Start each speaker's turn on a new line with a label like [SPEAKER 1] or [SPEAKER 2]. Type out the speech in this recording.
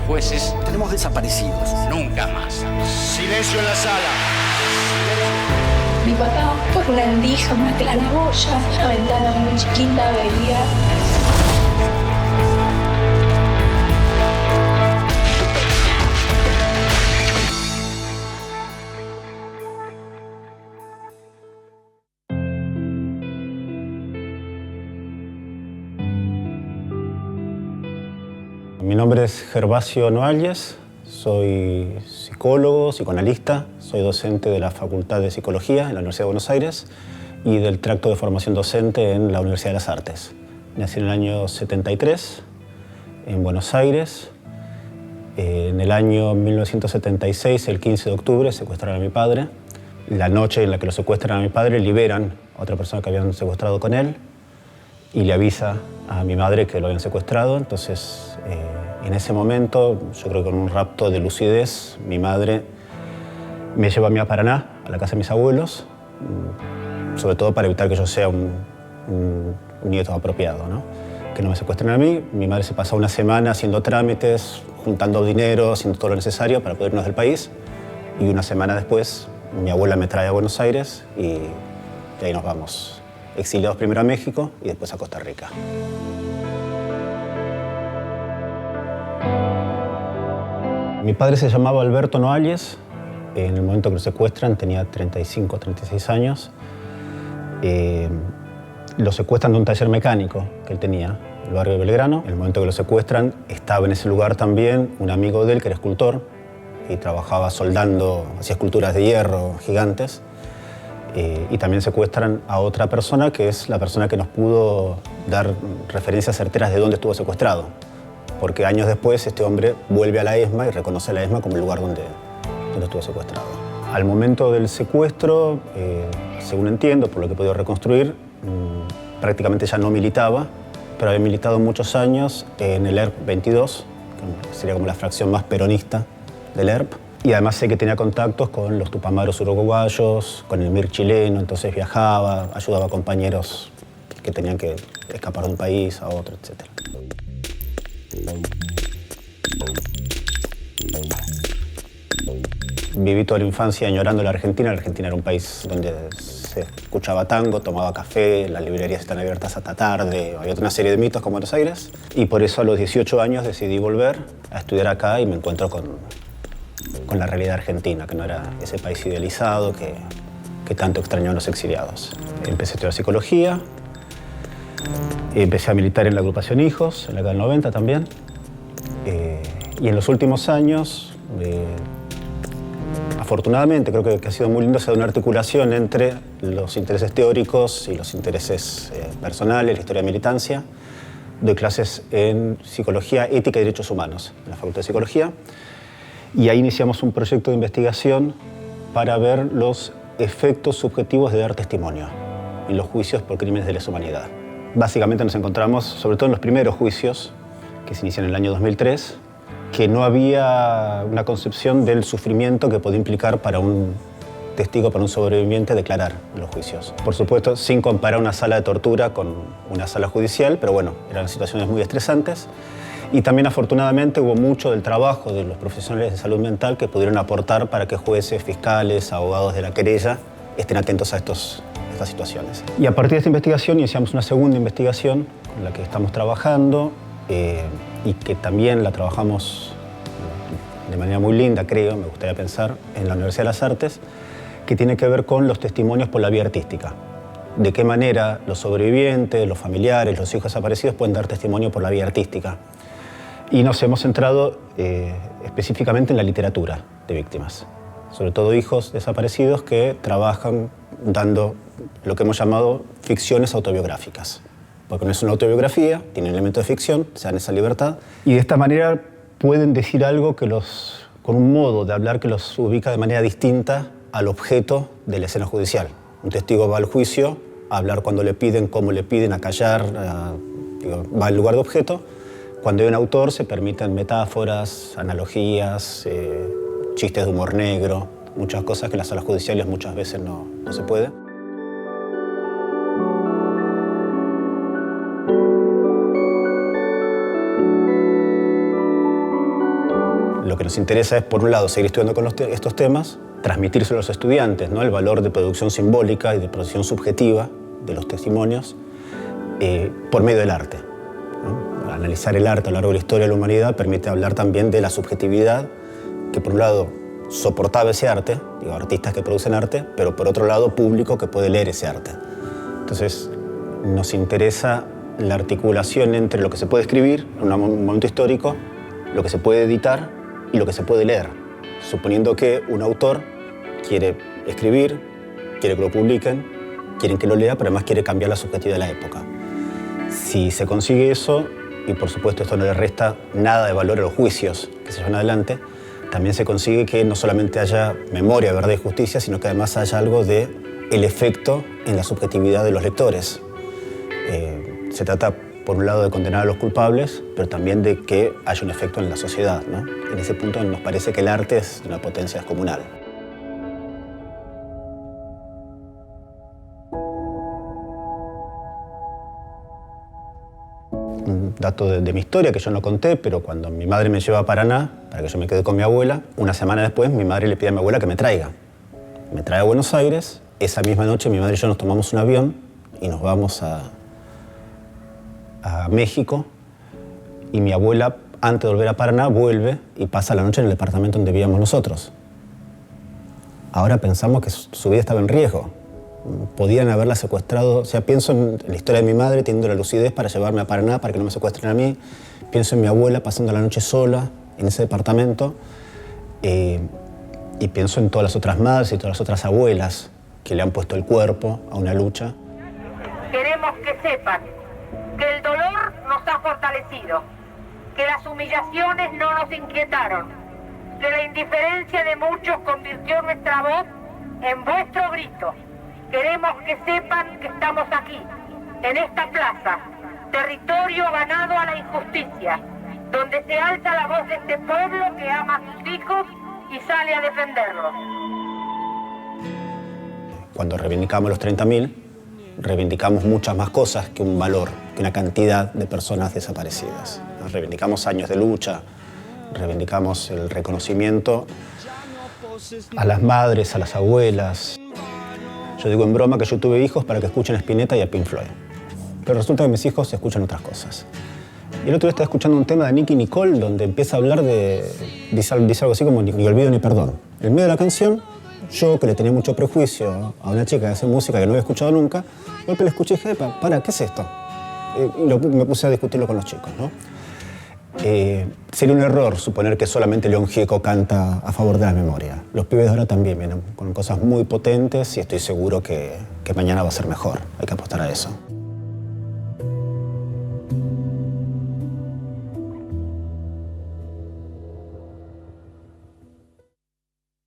[SPEAKER 1] jueces.
[SPEAKER 2] Tenemos desaparecidos.
[SPEAKER 1] Nunca más.
[SPEAKER 3] Silencio en la sala.
[SPEAKER 4] Mi papá, por una rendija, una claraboya, una ventana muy chiquita, veía.
[SPEAKER 5] Mi nombre es Gervasio Noalles, soy psicólogo, psicoanalista, soy docente de la Facultad de Psicología en la Universidad de Buenos Aires y del tracto de formación docente en la Universidad de las Artes. Nací en el año 73 en Buenos Aires. En el año 1976, el 15 de octubre, secuestraron a mi padre. La noche en la que lo secuestran a mi padre, liberan a otra persona que habían secuestrado con él y le avisa a mi madre que lo habían secuestrado. Entonces, en ese momento, yo creo que con un rapto de lucidez, mi madre me lleva a mí a Paraná, a la casa de mis abuelos, sobre todo para evitar que yo sea un nieto apropiado, ¿no? Que no me secuestren a mí. Mi madre se pasó una semana haciendo trámites, juntando dinero, haciendo todo lo necesario para poder irnos del país. Y una semana después, mi abuela me trae a Buenos Aires y de ahí nos vamos. Exiliados primero a México y después a Costa Rica. Mi padre se llamaba Alberto Noalles. En el momento que lo secuestran tenía 35, 36 años. Lo secuestran de un taller mecánico que él tenía, en el barrio de Belgrano. En el momento que lo secuestran estaba en ese lugar también un amigo de él que era escultor y trabajaba soldando, hacía esculturas de hierro gigantes. Y también secuestran a otra persona que es la persona que nos pudo dar referencias certeras de dónde estuvo secuestrado. Porque años después este hombre vuelve a la ESMA y reconoce a la ESMA como el lugar donde estuvo secuestrado. Al momento del secuestro, según entiendo, por lo que he podido reconstruir, prácticamente ya no militaba, pero había militado muchos años en el ERP 22, que sería como la fracción más peronista del ERP. Y además sé que tenía contactos con los tupamaros uruguayos, con el MIR chileno, entonces viajaba, ayudaba a compañeros que tenían que escapar de un país a otro, etc. Viví toda la infancia añorando la Argentina. La Argentina era un país donde se escuchaba tango, tomaba café, las librerías están abiertas hasta tarde, había una serie de mitos como Buenos Aires. Y por eso a los 18 años decidí volver a estudiar acá y me encuentro con la realidad argentina, que no era ese país idealizado que tanto extrañó a los exiliados. Empecé a estudiar psicología, empecé a militar en la agrupación Hijos, en la década del 90 también. Y en los últimos años, afortunadamente, creo que ha sido muy lindo, se da una articulación entre los intereses teóricos y los intereses personales, la historia de militancia. Doy clases en Psicología, Ética y Derechos Humanos, en la Facultad de Psicología. Y ahí iniciamos un proyecto de investigación para ver los efectos subjetivos de dar testimonio en los juicios por crímenes de lesa humanidad. Básicamente nos encontramos, sobre todo en los primeros juicios, que se inician en el año 2003, que no había una concepción del sufrimiento que podía implicar para un testigo, para un sobreviviente, declarar en los juicios. Por supuesto, sin comparar una sala de tortura con una sala judicial, pero bueno, eran situaciones muy estresantes. Y también, afortunadamente, hubo mucho del trabajo de los profesionales de salud mental que pudieron aportar para que jueces, fiscales, abogados de la querella estén atentos a estas situaciones. Y a partir de esta investigación iniciamos una segunda investigación con la que estamos trabajando y que también la trabajamos de manera muy linda, creo, me gustaría pensar, en la Universidad de las Artes, que tiene que ver con los testimonios por la vía artística. De qué manera los sobrevivientes, los familiares, los hijos desaparecidos pueden dar testimonio por la vía artística. Y nos hemos centrado específicamente en la literatura de víctimas, sobre todo hijos desaparecidos que trabajan dando lo que hemos llamado ficciones autobiográficas, porque no es una autobiografía, tiene un elemento de ficción, se dan esa libertad, y de esta manera pueden decir algo con un modo de hablar que los ubica de manera distinta al objeto de la escena judicial. Un testigo va al juicio a hablar cuando le piden, cómo le piden, a callar, va al lugar de objeto. Cuando hay un autor se permiten metáforas, analogías, chistes de humor negro, muchas cosas que en las salas judiciales muchas veces no se puede. lo que nos interesa es, por un lado, seguir estudiando con estos temas, transmitírselo a los estudiantes, ¿no? El valor de producción simbólica y de producción subjetiva de los testimonios por medio del arte, ¿no? Analizar el arte a lo largo de la historia de la humanidad permite hablar también de la subjetividad que, por un lado, soportaba ese arte, digo, artistas que producen arte, pero por otro lado, público que puede leer ese arte. Entonces, nos interesa la articulación entre lo que se puede escribir en un momento histórico, lo que se puede editar y lo que se puede leer, suponiendo que un autor quiere escribir, quiere que lo publiquen, quieren que lo lea, pero además quiere cambiar la subjetividad de la época. Si se consigue eso, y por supuesto esto no le resta nada de valor a los juicios que se llevan adelante, también se consigue que no solamente haya memoria, verdad y justicia, sino que además haya algo de el efecto en la subjetividad de los lectores. Se trata, por un lado, de condenar a los culpables, pero también de que haya un efecto en la sociedad, ¿no? En ese punto nos parece que el arte es una potencia descomunal. Un dato de mi historia que yo no conté, pero cuando mi madre me lleva a Paraná, para que yo me quede con mi abuela, una semana después mi madre le pide a mi abuela que me traiga. Me trae a Buenos Aires. Esa misma noche mi madre y yo nos tomamos un avión y nos vamos a México, y mi abuela, antes de volver a Paraná, vuelve y pasa la noche en el departamento donde vivíamos nosotros. Ahora pensamos que su vida estaba en riesgo. Podían haberla secuestrado. O sea, pienso en la historia de mi madre teniendo la lucidez para llevarme a Paraná para que no me secuestren a mí. Pienso en mi abuela pasando la noche sola en ese departamento. Y pienso en todas las otras madres y todas las otras abuelas que le han puesto el cuerpo a una lucha.
[SPEAKER 1] Queremos que sepan que el dolor nos ha fortalecido, que las humillaciones no nos inquietaron, que la indiferencia de muchos convirtió nuestra voz en vuestro grito. Queremos que sepan que estamos aquí, en esta plaza, territorio ganado a la injusticia, donde se alza la voz de este pueblo que ama a sus hijos y sale a defenderlos.
[SPEAKER 5] Cuando reivindicamos los 30.000, reivindicamos muchas más cosas que un valor, que una cantidad de personas desaparecidas. Nos reivindicamos años de lucha, reivindicamos el reconocimiento a las madres, a las abuelas. Yo digo en broma que yo tuve hijos para que escuchen a Spinetta y a Pink Floyd. Pero resulta que mis hijos escuchan otras cosas. Y el otro día estaba escuchando un tema de Nicki Nicole donde empieza a hablar dice algo así como ni olvido ni perdón. En medio de la canción, yo que le tenía mucho prejuicio a una chica que hace música que no había escuchado nunca, de golpe le escuché y dije, para, ¿qué es esto? Y me puse a discutirlo con los chicos, ¿no? Sería un error suponer que solamente León Gieco canta a favor de la memoria. Los pibes de ahora también vienen con cosas muy potentes y estoy seguro que mañana va a ser mejor. Hay que apostar a eso.